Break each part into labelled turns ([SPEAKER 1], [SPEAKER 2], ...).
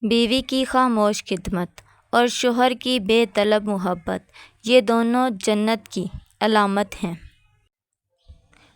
[SPEAKER 1] بیوی کی خاموش خدمت اور شوہر کی بے طلب محبت، یہ دونوں جنت کی علامت ہیں۔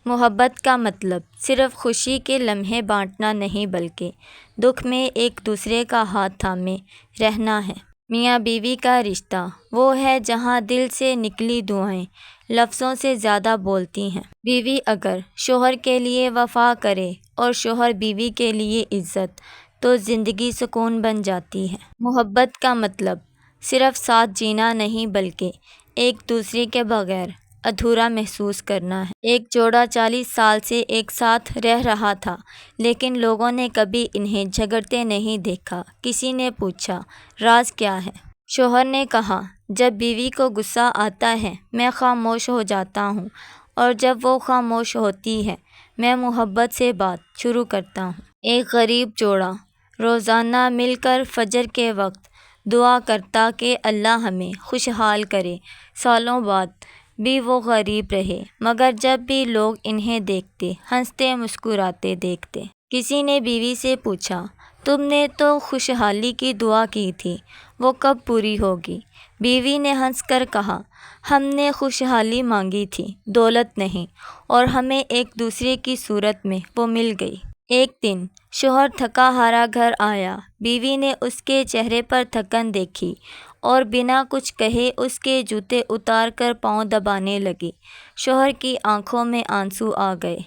[SPEAKER 1] محبت کا مطلب صرف خوشی کے لمحے بانٹنا نہیں بلکہ دکھ میں ایک دوسرے کا ہاتھ تھامے رہنا ہے۔ میاں بیوی کا رشتہ وہ ہے جہاں دل سے نکلی دعائیں لفظوں سے زیادہ بولتی ہیں۔ بیوی اگر شوہر کے لیے وفا کرے اور شوہر بیوی کے لیے عزت، تو زندگی سکون بن جاتی ہے۔ محبت کا مطلب صرف ساتھ جینا نہیں بلکہ ایک دوسرے کے بغیر ادھورا محسوس کرنا ہے۔ ایک جوڑا 40 سال سے ایک ساتھ رہ رہا تھا، لیکن لوگوں نے کبھی انہیں جھگڑتے نہیں دیکھا۔ کسی نے پوچھا، راز کیا ہے؟ شوہر نے کہا، جب بیوی کو غصہ آتا ہے میں خاموش ہو جاتا ہوں، اور جب وہ خاموش ہوتی ہے میں محبت سے بات شروع کرتا ہوں۔ ایک غریب جوڑا روزانہ مل کر فجر کے وقت دعا کرتا کہ اللہ ہمیں خوشحال کرے۔ سالوں بعد بھی وہ غریب رہے، مگر جب بھی لوگ انہیں دیکھتے ہنستے مسکراتے دیکھتے۔ کسی نے بیوی سے پوچھا، تم نے تو خوشحالی کی دعا کی تھی، وہ کب پوری ہوگی؟ بیوی نے ہنس کر کہا، ہم نے خوشحالی مانگی تھی، دولت نہیں، اور ہمیں ایک دوسرے کی صورت میں وہ مل گئی۔ ایک دن شوہر تھکا ہارا گھر آیا، بیوی نے اس کے چہرے پر تھکن دیکھی اور بنا کچھ کہے اس کے جوتے اتار کر پاؤں دبانے لگی۔ شوہر کی آنکھوں میں آنسو آ گئے۔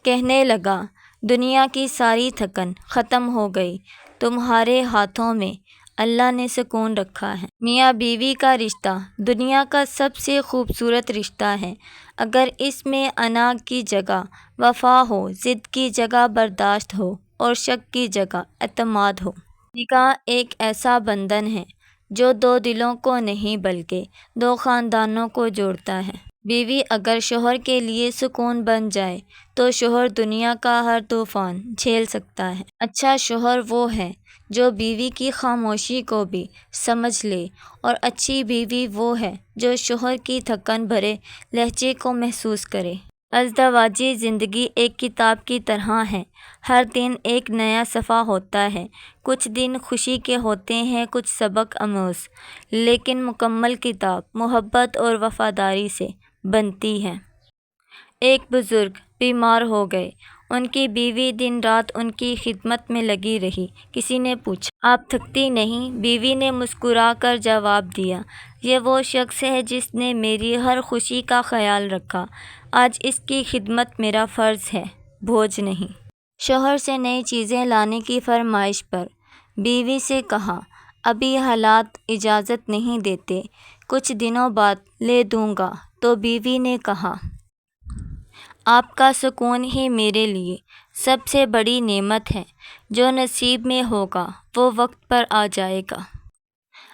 [SPEAKER 1] کہنے لگا، دنیا کی ساری تھکن ختم ہو گئی، تمہارے ہاتھوں میں اللہ نے سکون رکھا ہے۔ میاں بیوی کا رشتہ دنیا کا سب سے خوبصورت رشتہ ہے۔ اگر اس میں انا کی جگہ وفا ہو، ضد کی جگہ برداشت ہو اور شک کی جگہ اعتماد ہو۔ نکاح ایک ایسا بندھن ہے جو دو دلوں کو نہیں بلکہ دو خاندانوں کو جوڑتا ہے۔ بیوی اگر شوہر کے لیے سکون بن جائے تو شوہر دنیا کا ہر طوفان جھیل سکتا ہے۔ اچھا شوہر وہ ہے جو بیوی کی خاموشی کو بھی سمجھ لے، اور اچھی بیوی وہ ہے جو شوہر کی تھکن بھرے لہجے کو محسوس کرے۔ ازدواجی زندگی ایک کتاب کی طرح ہے، ہر دن ایک نیا صفحہ ہوتا ہے۔ کچھ دن خوشی کے ہوتے ہیں، کچھ سبق آموز، لیکن مکمل کتاب محبت اور وفاداری سے بنتی ہے۔ ایک بزرگ بیمار ہو گئے، ان کی بیوی دن رات ان کی خدمت میں لگی رہی۔ کسی نے پوچھا، آپ تھکتی نہیں؟ بیوی نے مسکرا کر جواب دیا، یہ وہ شخص ہے جس نے میری ہر خوشی کا خیال رکھا، آج اس کی خدمت میرا فرض ہے، بوجھ نہیں۔ شوہر سے نئی چیزیں لانے کی فرمائش پر بیوی سے کہا، ابھی حالات اجازت نہیں دیتے، کچھ دنوں بعد لے دوں گا۔ تو بیوی نے کہا، آپ کا سکون ہی میرے لیے سب سے بڑی نعمت ہے، جو نصیب میں ہوگا وہ وقت پر آ جائے گا۔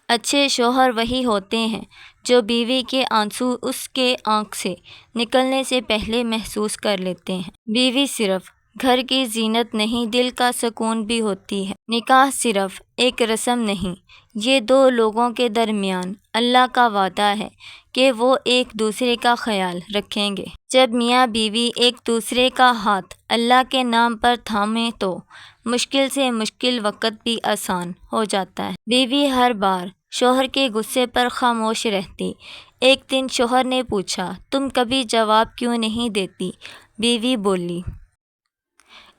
[SPEAKER 1] اچھے شوہر وہی ہوتے ہیں جو بیوی کے آنسو اس کے آنکھ سے نکلنے سے پہلے محسوس کر لیتے ہیں۔ بیوی صرف گھر کی زینت نہیں، دل کا سکون بھی ہوتی ہے۔ نکاح صرف ایک رسم نہیں، یہ دو لوگوں کے درمیان اللہ کا وعدہ ہے کہ وہ ایک دوسرے کا خیال رکھیں گے۔ جب میاں بیوی ایک دوسرے کا ہاتھ اللہ کے نام پر تھامیں تو مشکل سے مشکل وقت بھی آسان ہو جاتا ہے۔ بیوی ہر بار شوہر کے غصے پر خاموش رہتی۔ ایک دن شوہر نے پوچھا، تم کبھی جواب کیوں نہیں دیتی؟ بیوی بولی،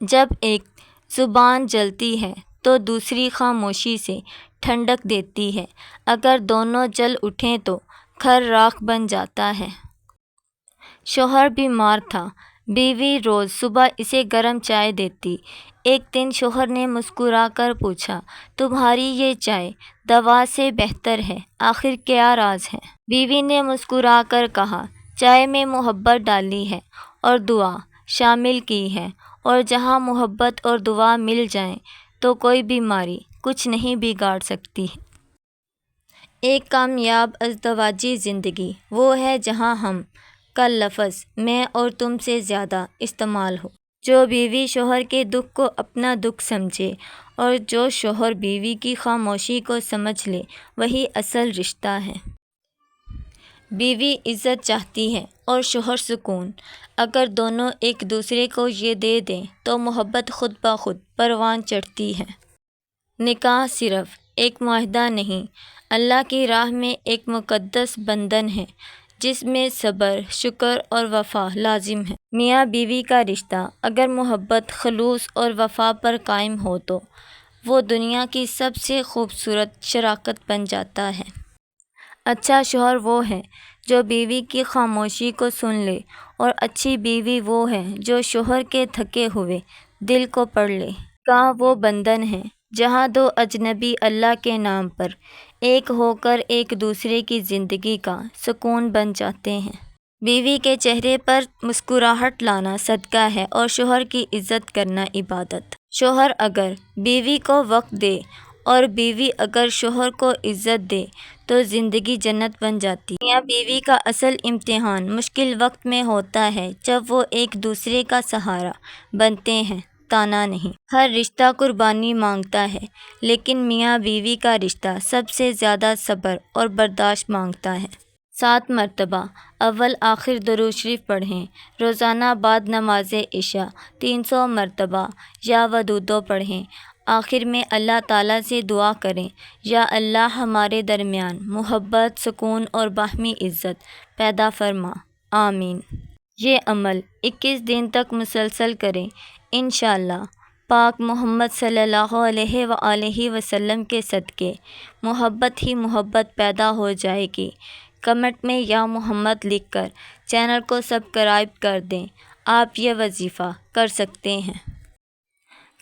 [SPEAKER 1] جب ایک زبان جلتی ہے تو دوسری خاموشی سے ٹھنڈک دیتی ہے، اگر دونوں جل اٹھیں تو گھر راکھ بن جاتا ہے۔ شوہر بیمار تھا، بیوی روز صبح اسے گرم چائے دیتی۔ ایک دن شوہر نے مسکرا کر پوچھا، تمہاری یہ چائے دوا سے بہتر ہے، آخر کیا راز ہے؟ بیوی نے مسکرا کر کہا، چائے میں محبت ڈالی ہے اور دعا شامل کی ہے، اور جہاں محبت اور دعا مل جائیں تو کوئی بیماری کچھ نہیں بگاڑ سکتی۔ ایک کامیاب ازدواجی زندگی وہ ہے جہاں ہم کا لفظ میں اور تم سے زیادہ استعمال ہو، جو بیوی شوہر کے دکھ کو اپنا دکھ سمجھے اور جو شوہر بیوی کی خاموشی کو سمجھ لے، وہی اصل رشتہ ہے۔ بیوی عزت چاہتی ہے اور شوہر سکون، اگر دونوں ایک دوسرے کو یہ دے دیں تو محبت خود بخود پروان چڑھتی ہے۔ نکاح صرف ایک معاہدہ نہیں، اللہ کی راہ میں ایک مقدس بندھن ہے جس میں صبر، شکر اور وفا لازم ہے۔ میاں بیوی کا رشتہ اگر محبت، خلوص اور وفا پر قائم ہو تو وہ دنیا کی سب سے خوبصورت شراکت بن جاتا ہے۔ اچھا شوہر وہ ہے جو بیوی کی خاموشی کو سن لے، اور اچھی بیوی وہ ہے جو شوہر کے تھکے ہوئے دل کو پڑھ لے۔ نکاح وہ بندھن ہے جہاں دو اجنبی اللہ کے نام پر ایک ہو کر ایک دوسرے کی زندگی کا سکون بن جاتے ہیں۔ بیوی کے چہرے پر مسکراہٹ لانا صدقہ ہے اور شوہر کی عزت کرنا عبادت۔ شوہر اگر بیوی کو وقت دے اور بیوی اگر شوہر کو عزت دے تو زندگی جنت بن جاتی ہے۔ میاں بیوی کا اصل امتحان مشکل وقت میں ہوتا ہے جب وہ ایک دوسرے کا سہارا بنتے ہیں، تانا نہیں۔ ہر رشتہ قربانی مانگتا ہے لیکن میاں بیوی کا رشتہ سب سے زیادہ صبر اور برداشت مانگتا ہے۔ 7 مرتبہ اول آخر درود شریف پڑھیں روزانہ بعد نماز عشاء۔ 300 مرتبہ یا ودودو پڑھیں۔ آخر میں اللہ تعالیٰ سے دعا کریں، یا اللہ ہمارے درمیان محبت، سکون اور باہمی عزت پیدا فرما، آمین۔ یہ عمل 21 دن تک مسلسل کریں، انشاءاللہ پاک محمد صلی اللہ علیہ وآلہ وسلم کے صدقے محبت ہی محبت پیدا ہو جائے گی۔ کمنٹ میں یا محمد لکھ کر چینل کو سبسکرائب کر دیں۔ آپ یہ وظیفہ کر سکتے ہیں۔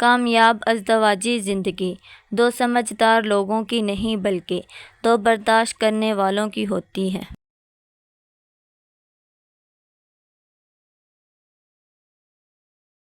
[SPEAKER 1] کامیاب ازدواجی زندگی 2 سمجھدار لوگوں کی نہیں بلکہ 2 برداشت کرنے والوں کی ہوتی ہے۔